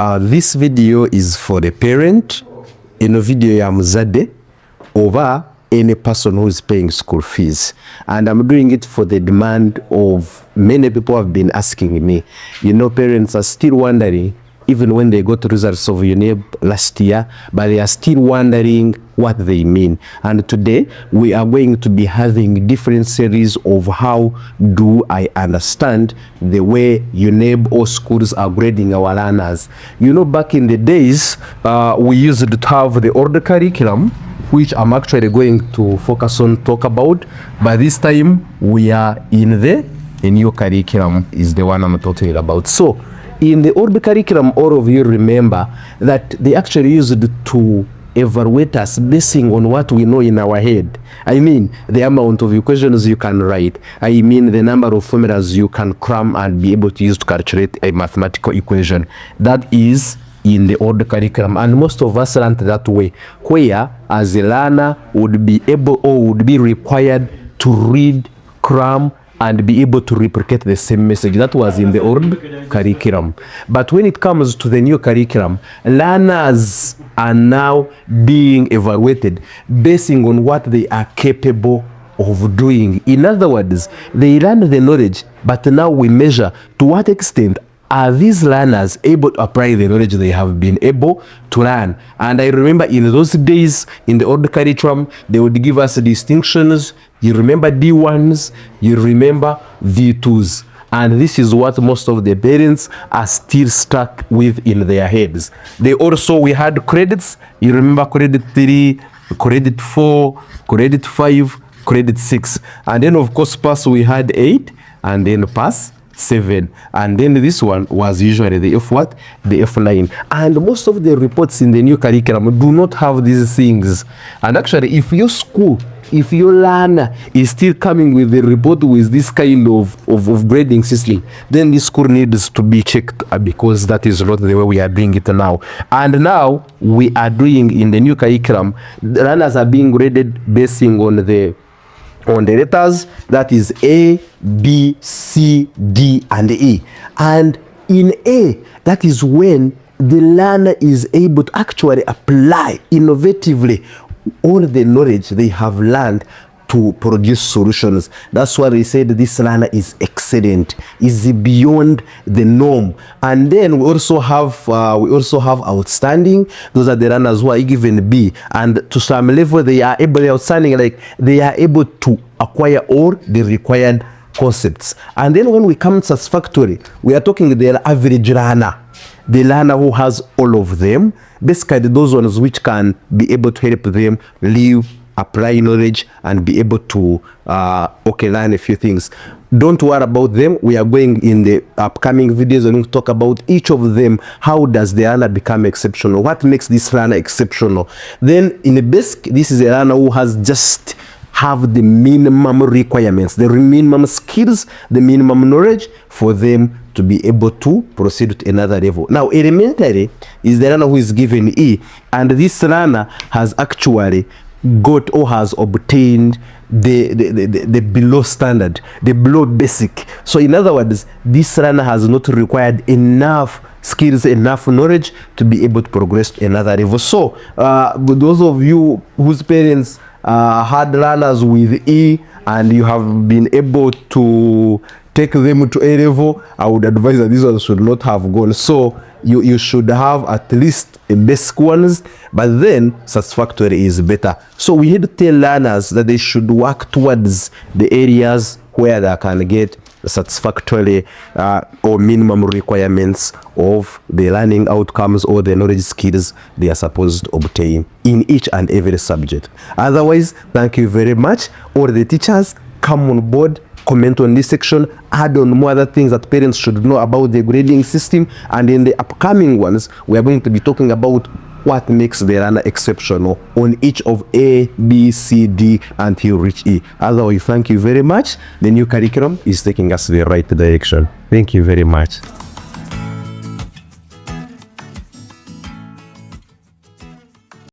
This video is for the parent. Ino video ya muzadde over any person who is paying school fees, and I'm doing it for the demand of many people have been asking me. You know, parents are still wondering, even when they got results of UNEB last year, but they are still wondering what they mean. And today we are going to be having different series of how do I understand the way UNEB or schools are grading our learners. You know, back in the days, we used to have the older curriculum, which I'm actually going to focus on, talk about, but this time we are in the new curriculum is the one I'm talking about. So in the old curriculum, all of you remember that they actually used to evaluate us basing on what we know in our head. I mean, the amount of equations you can write. I mean, the number of formulas you can cram and be able to use to calculate a mathematical equation. That is in the old curriculum, and most of us learned that way, where as a learner would be able or would be required to read, cram, and be able to replicate the same message. That was in the old curriculum. But when it comes to the new curriculum, learners are now being evaluated basing on what they are capable of doing. In other words, they learn the knowledge, but now we measure to what extent are these learners able to apply the knowledge they have been able to learn. And I remember in those days, in the old curriculum, they would give us distinctions. You remember D1s, you remember V2s. And this is what most of the parents are still stuck with in their heads. We had credits. You remember credit 3, credit 4, credit 5, credit 6. And then of course pass we had 8, and then pass 7, and then this one was usually the F1, the F9. And most of the reports in the new curriculum do not have these things. And actually, if your school, if your learner is still coming with the report with this kind of grading system, then this school needs to be checked, because that is not the way we are doing it now. And now we are doing in the new curriculum, the learners are being graded basing on the letters, that is A, B, C, D, and E. And in A, that is when the learner is able to actually apply innovatively all the knowledge they have learned to produce solutions. That's why they said this learner is excellent, is beyond the norm. And then we also have outstanding. Those are the learners who are given B, and to some level they are able, outstanding, like they are able to acquire all the required concepts. And then when we come to satisfactory, we are talking the average learner, the learner who has all of them, basically those ones which can be able to help them live, apply knowledge, and be able to learn a few things. Don't worry about them. We are going in the upcoming videos and we'll talk about each of them. How does the learner become exceptional? What makes this learner exceptional? Then in the basic, this is a learner who has just have the minimum requirements, the minimum skills, the minimum knowledge for them to be able to proceed to another level. Now, elementary is the learner who is given E, and this learner has actually got or has obtained the below standard, the below basic. So in other words, this learner has not required enough skills, enough knowledge to be able to progress to another level. So those of you whose parents had learners with E and you have been able to take them to A level, I would advise that these ones should not have gone. So you should have at least a basic ones, but then satisfactory is better. So we had to tell learners that they should work towards the areas where they can get satisfactory or minimum requirements of the learning outcomes or the knowledge skills they are supposed to obtain in each and every subject. Otherwise, thank you very much. All the teachers, come on board, comment on this section, add on more other things that parents should know about the grading system. And in the upcoming ones, we are going to be talking about what makes the learner exceptional on each of A, B, C, D until you reach E. Otherwise, thank you very much. The new curriculum is taking us the right direction. Thank you very much.